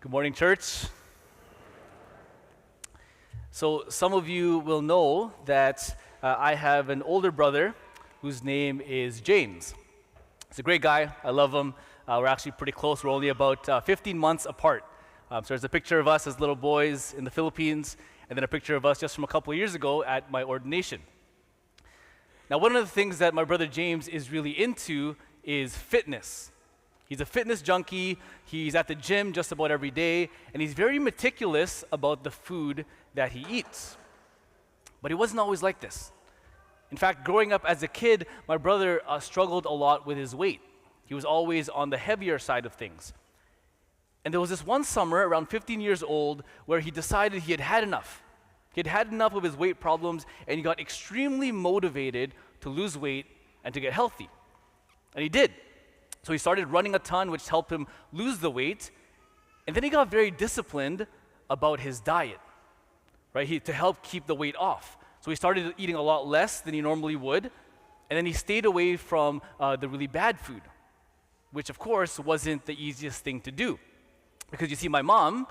Good morning, church. So some of you will know that I have an older brother whose name is James. He's a great guy. I love him. We're actually pretty close. We're only about 15 months apart. So there's a picture of us as little boys in the Philippines, and then a picture of us just from a couple of years ago at my ordination. Now, one of the things that my brother James is really into is fitness. He's a fitness junkie. He's at the gym just about every day, and he's very meticulous about the food that he eats. But he wasn't always like this. In fact, growing up as a kid, my brother struggled a lot with his weight. He was always on the heavier side of things. And there was this one summer, around 15 years old, where he decided he had had enough. He had had enough of his weight problems, and he got extremely motivated to lose weight and to get healthy. And he did. So he started running a ton, which helped him lose the weight. And then he got very disciplined about his diet, right? To help keep the weight off. So he started eating a lot less than he normally would. And then he stayed away from the really bad food, which of course wasn't the easiest thing to do. Because you see, my mom,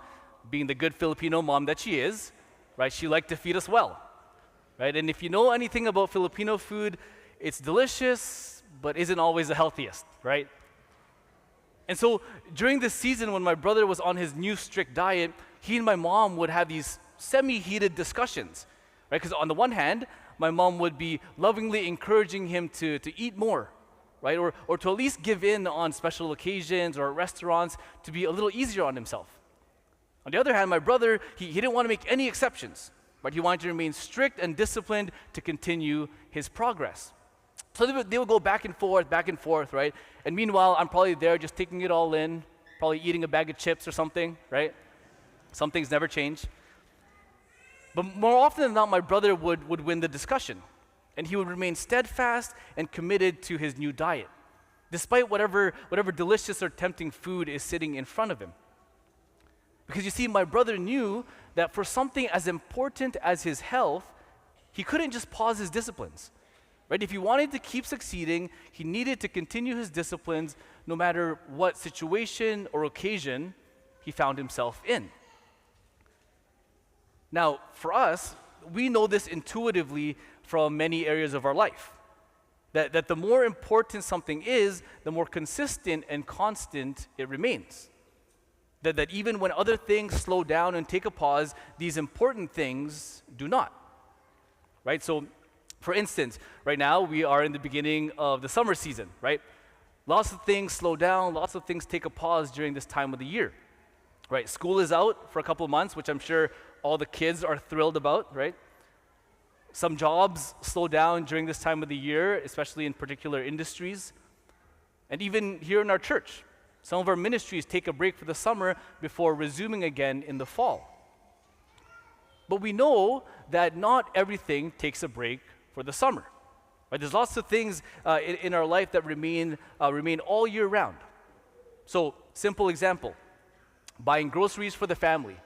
being the good Filipino mom that she is, right, she liked to feed us well, right? And if you know anything about Filipino food, it's delicious, but isn't always the healthiest, right? And so during this season when my brother was on his new strict diet, he and my mom would have these semi-heated discussions, right? Because on the one hand, my mom would be lovingly encouraging him to eat more, right? Or to at least give in on special occasions or restaurants to be a little easier on himself. On the other hand, my brother, he didn't want to make any exceptions, but he wanted to remain strict and disciplined to continue his progress. So they would go back and forth, right? And meanwhile, I'm probably there just taking it all in, probably eating a bag of chips or something, right? Some things never change. But more often than not, my brother would win the discussion. And he would remain steadfast and committed to his new diet, despite whatever delicious or tempting food is sitting in front of him. Because you see, my brother knew that for something as important as his health, he couldn't just pause his disciplines. Right? If he wanted to keep succeeding, he needed to continue his disciplines no matter what situation or occasion he found himself in. Now, for us, we know this intuitively from many areas of our life. That the more important something is, the more consistent and constant it remains. That even when other things slow down and take a pause, these important things do not. Right? So, for instance, right now we are in the beginning of the summer season, right? Lots of things slow down, lots of things take a pause during this time of the year, right? School is out for a couple of months, which I'm sure all the kids are thrilled about, right? Some jobs slow down during this time of the year, especially in particular industries. And even here in our church, some of our ministries take a break for the summer before resuming again in the fall. But we know that not everything takes a break for the summer. Right? There's lots of things in our life that remain all year round. So, simple example, buying groceries for the family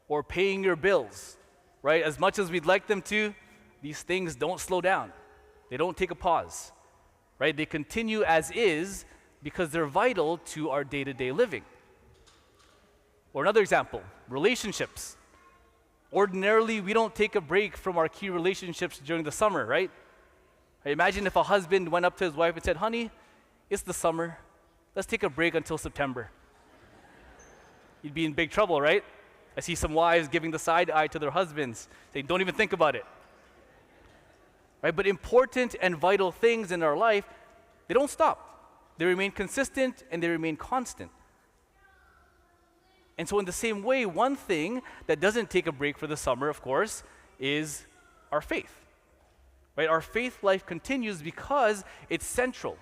or paying your bills, right? As much as we'd like them to, these things don't slow down. They don't take a pause, right? They continue as is because they're vital to our day-to-day living. Or another example, relationships. Ordinarily, we don't take a break from our key relationships during the summer, right? Imagine if a husband went up to his wife and said, "Honey, it's the summer. Let's take a break until September." You'd be in big trouble, right? I see some wives giving the side eye to their husbands, saying, "Don't even think about it." Right? But important and vital things in our life, they don't stop. They remain consistent and they remain constant. And so in the same way, one thing that doesn't take a break for the summer, of course, is our faith. Right? Our faith life continues because it's central.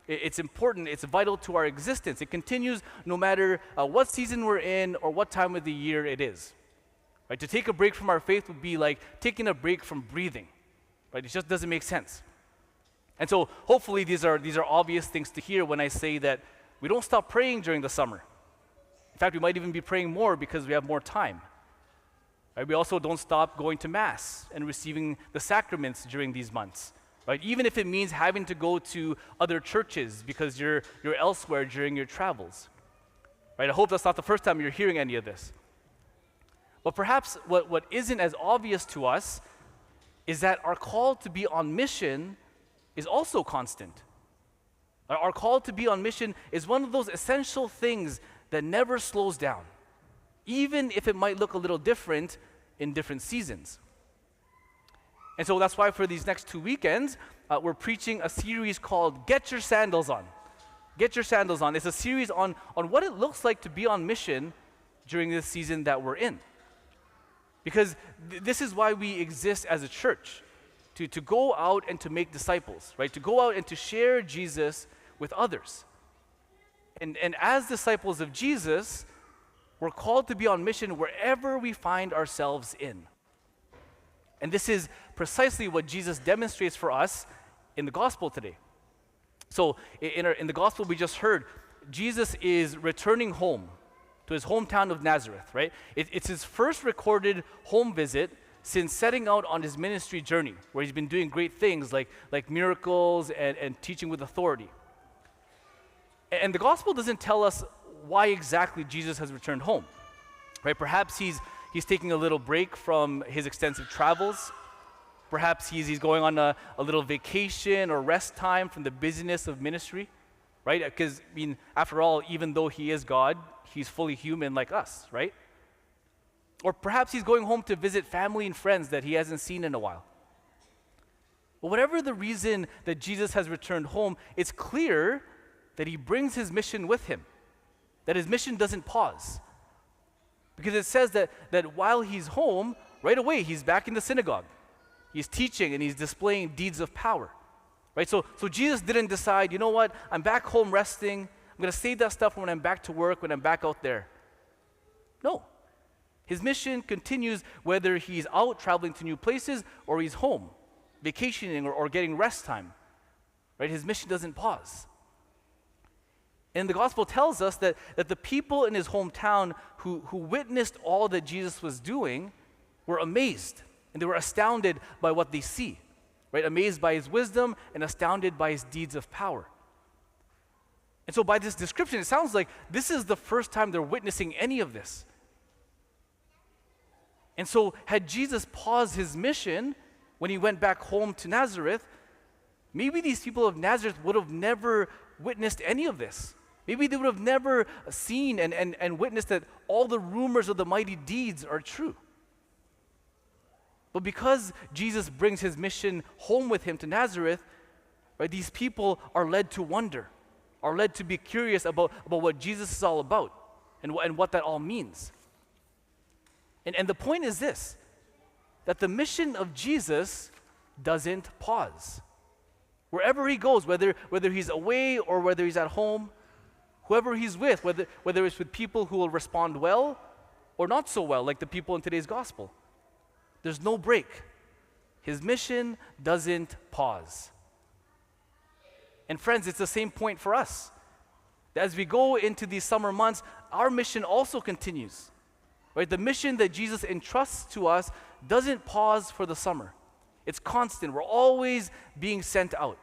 It's important. It's vital to our existence. It continues no matter what season we're in or what time of the year it is. Right? To take a break from our faith would be like taking a break from breathing. Right? It just doesn't make sense. And so hopefully these are obvious things to hear when I say that we don't stop praying during the summer. In fact, we might even be praying more because we have more time. Right? We also don't stop going to Mass and receiving the sacraments during these months. Right? Even if it means having to go to other churches because you're elsewhere during your travels. right? I hope that's not the first time you're hearing any of this. But perhaps what isn't as obvious to us is that our call to be on mission is also constant. Our call to be on mission is one of those essential things that never slows down, even if it might look a little different in different seasons. And so that's why for these next 2 weekends, we're preaching a series called Get Your Sandals On. Get Your Sandals On. It's a series on what it looks like to be on mission during this season that we're in. Because this is why we exist as a church, to go out and to make disciples, right? To go out and to share Jesus with others. And as disciples of Jesus, we're called to be on mission wherever we find ourselves in. And this is precisely what Jesus demonstrates for us in the gospel today. So in the gospel we just heard, Jesus is returning home to his hometown of Nazareth, right? It's his first recorded home visit since setting out on his ministry journey, where he's been doing great things like miracles and teaching with authority. And the gospel doesn't tell us why exactly Jesus has returned home, right? Perhaps he's taking a little break from his extensive travels. Perhaps he's going on a little vacation or rest time from the busyness of ministry, right? Because, I mean, after all, even though he is God, he's fully human like us, right? Or perhaps he's going home to visit family and friends that he hasn't seen in a while. But whatever the reason that Jesus has returned home, it's clear that he brings his mission with him, that his mission doesn't pause. Because it says that while he's home, right away he's back in the synagogue. He's teaching and he's displaying deeds of power, right? So Jesus didn't decide, you know what, I'm back home resting. I'm going to save that stuff when I'm back to work, when I'm back out there. No. His mission continues whether he's out traveling to new places or he's home, vacationing or getting rest time, right? His mission doesn't pause. And the gospel tells us that the people in his hometown who witnessed all that Jesus was doing were amazed, and they were astounded by what they see, right? Amazed by his wisdom and astounded by his deeds of power. And so by this description, it sounds like this is the first time they're witnessing any of this. And so had Jesus paused his mission when he went back home to Nazareth, maybe these people of Nazareth would have never witnessed any of this. Maybe they would have never seen and witnessed that all the rumors of the mighty deeds are true. But because Jesus brings his mission home with him to Nazareth, right, these people are led to wonder, are led to be curious about what Jesus is all about and what that all means. And the point is this, that the mission of Jesus doesn't pause. Wherever he goes, whether he's away or whether he's at home, whoever he's with, whether it's with people who will respond well or not so well, like the people in today's gospel, there's no break. His mission doesn't pause. And friends, it's the same point for us. As we go into these summer months, our mission also continues. Right? The mission that Jesus entrusts to us doesn't pause for the summer. It's constant. We're always being sent out.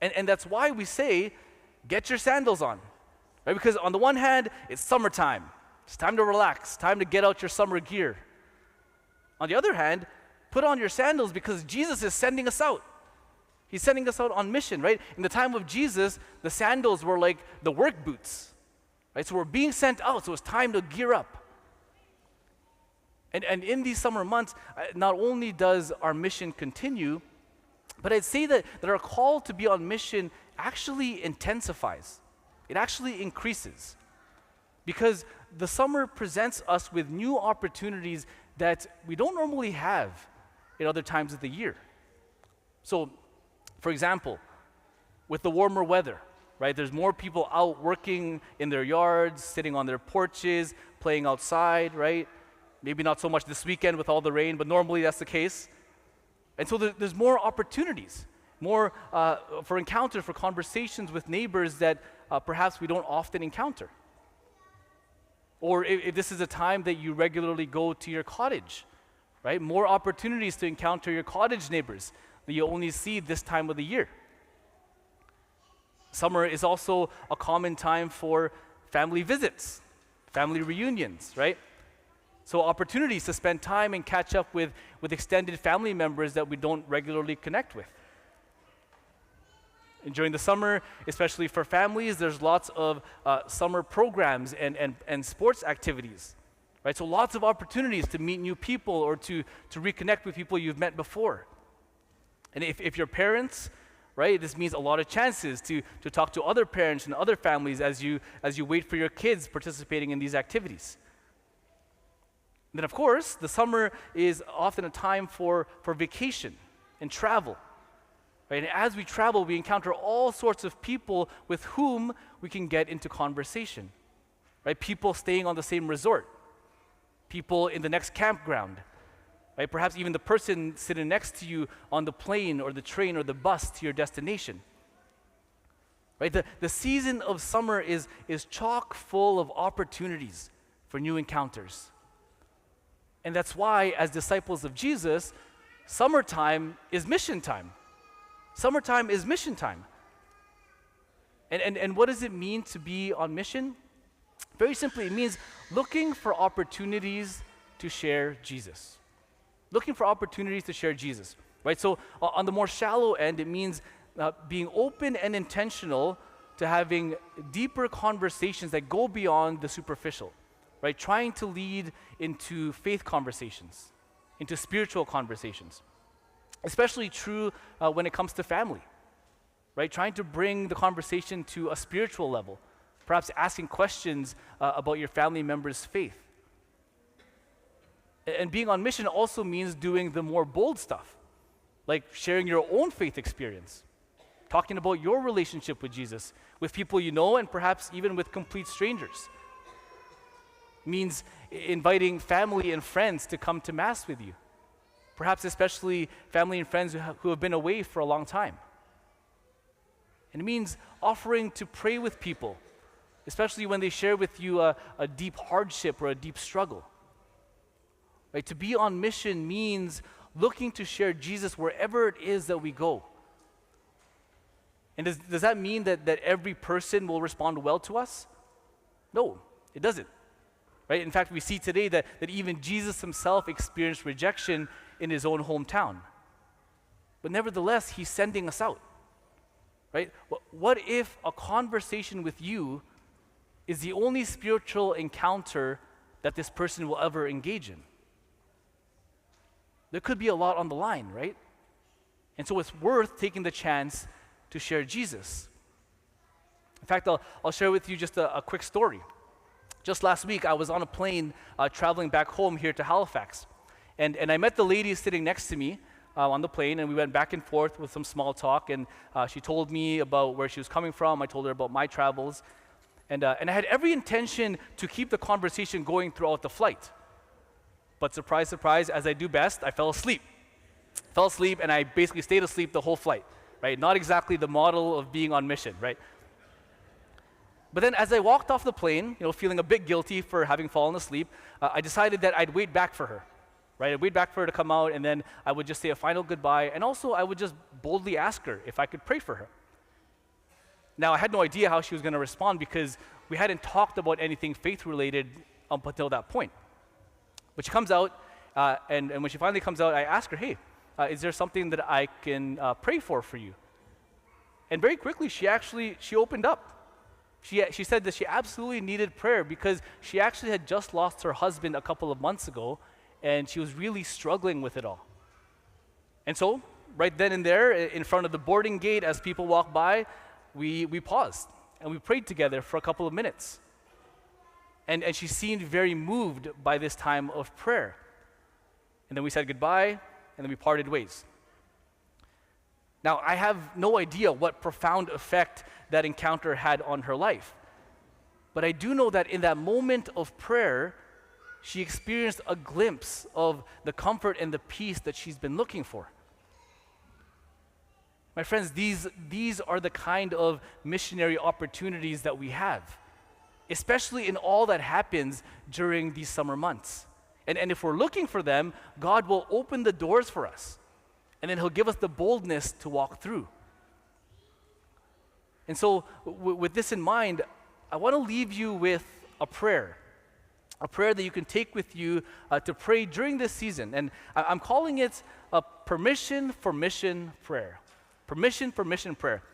And that's why we say, get your sandals on. Right? Because on the one hand, it's summertime. It's time to relax, time to get out your summer gear. On the other hand, put on your sandals because Jesus is sending us out. He's sending us out on mission, right? In the time of Jesus, the sandals were like the work boots. Right? So we're being sent out, so it's time to gear up. And in these summer months, not only does our mission continue, but I'd say that our call to be on mission actually intensifies. It actually increases. Because the summer presents us with new opportunities that we don't normally have at other times of the year. So, for example, with the warmer weather, right? There's more people out working in their yards, sitting on their porches, playing outside, right? Maybe not so much this weekend with all the rain, but normally that's the case. And so there's more opportunities, more for encounters, for conversations with neighbors that perhaps we don't often encounter. Or if this is a time that you regularly go to your cottage, right? More opportunities to encounter your cottage neighbors that you only see this time of the year. Summer is also a common time for family visits, family reunions, right? So opportunities to spend time and catch up with extended family members that we don't regularly connect with. And during the summer, especially for families, there's lots of summer programs and sports activities, right? So lots of opportunities to meet new people or to reconnect with people you've met before. And if you're parents, right, this means a lot of chances to talk to other parents and other families as you wait for your kids participating in these activities. And then, of course, the summer is often a time for vacation and travel. Right? And as we travel, we encounter all sorts of people with whom we can get into conversation. Right? People staying on the same resort, people in the next campground, right? Perhaps even the person sitting next to you on the plane or the train or the bus to your destination. Right? The season of summer is chock full of opportunities for new encounters. And that's why, as disciples of Jesus, summertime is mission time. Summertime is mission time. And what does it mean to be on mission? Very simply, it means looking for opportunities to share Jesus. Looking for opportunities to share Jesus, right? So on the more shallow end, it means being open and intentional to having deeper conversations that go beyond the superficial, right? Trying to lead into faith conversations, into spiritual conversations. Especially true when it comes to family, right? Trying to bring the conversation to a spiritual level, perhaps asking questions about your family member's faith. And being on mission also means doing the more bold stuff, like sharing your own faith experience, talking about your relationship with Jesus, with people you know, and perhaps even with complete strangers. Means inviting family and friends to come to Mass with you, perhaps especially family and friends who have been away for a long time. And it means offering to pray with people, especially when they share with you a deep hardship or a deep struggle. Right? To be on mission means looking to share Jesus wherever it is that we go. And does that mean that every person will respond well to us? No, it doesn't. Right? In fact, we see today that even Jesus himself experienced rejection in his own hometown. But nevertheless, he's sending us out. Right? What if a conversation with you is the only spiritual encounter that this person will ever engage in? There could be a lot on the line, right? And so it's worth taking the chance to share Jesus. In fact, I'll share with you just a quick story. Just last week, I was on a plane traveling back home here to Halifax. And I met the lady sitting next to me on the plane, and we went back and forth with some small talk. And she told me about where she was coming from. I told her about my travels. And I had every intention to keep the conversation going throughout the flight. But surprise, surprise, as I do best, I fell asleep. And I basically stayed asleep the whole flight, right? Not exactly the model of being on mission, right? But then as I walked off the plane, feeling a bit guilty for having fallen asleep, I decided that I'd wait back for her, right? I'd wait back for her to come out, and then I would just say a final goodbye, and also I would just boldly ask her if I could pray for her. Now, I had no idea how she was going to respond because we hadn't talked about anything faith-related up until that point. But she comes out, and when she finally comes out, I ask her, hey, is there something that I can pray for you? And very quickly, she opened up. She said that she absolutely needed prayer because she actually had just lost her husband a couple of months ago, and she was really struggling with it all. And so, right then and there, in front of the boarding gate, as people walk by, we paused, and we prayed together for a couple of minutes. And she seemed very moved by this time of prayer. And then we said goodbye, and then we parted ways. Now, I have no idea what profound effect that encounter had on her life. But I do know that in that moment of prayer, she experienced a glimpse of the comfort and the peace that she's been looking for. My friends, these are the kind of missionary opportunities that we have, especially in all that happens during these summer months. And if we're looking for them, God will open the doors for us, and then he'll give us the boldness to walk through. And so with this in mind, I want to leave you with a prayer that you can take with you to pray during this season. And I'm calling it a permission for mission prayer. Permission for mission prayer.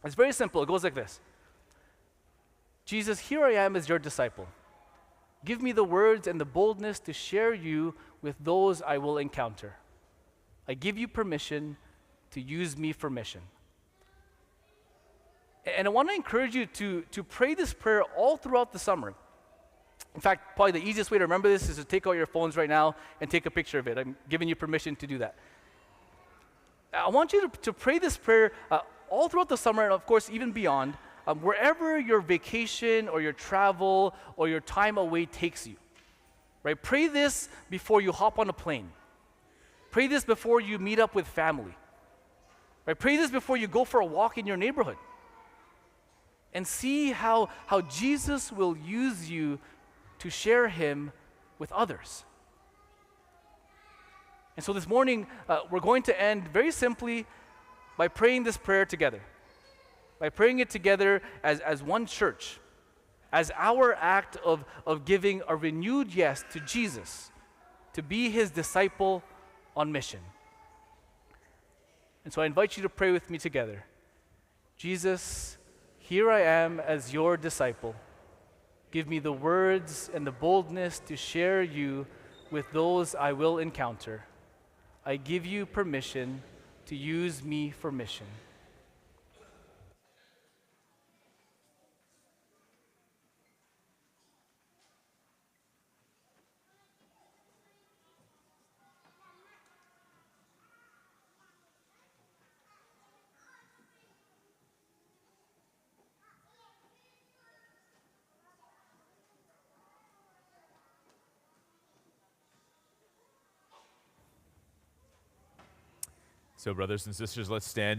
It's very simple. It goes like this: Jesus, here I am as your disciple. Give me the words and the boldness to share you with those I will encounter. I give you permission to use me for mission. And I want to encourage you to pray this prayer all throughout the summer. In fact, probably the easiest way to remember this is to take out your phones right now and take a picture of it. I'm giving you permission to do that. I want you to pray this prayer all throughout the summer, and of course, even beyond, wherever your vacation or your travel or your time away takes you. Right? Pray this before you hop on a plane. Pray this before you meet up with family. Right? Pray this before you go for a walk in your neighborhood. And see how Jesus will use you to share him with others. And so this morning, we're going to end very simply by praying this prayer together. By praying it together as one church, as our act of giving a renewed yes to Jesus, to be his disciple on mission. And so I invite you to pray with me together. Jesus, here I am as your disciple. Give me the words and the boldness to share you with those I will encounter. I give you permission to use me for mission. So, brothers and sisters, let's stand now.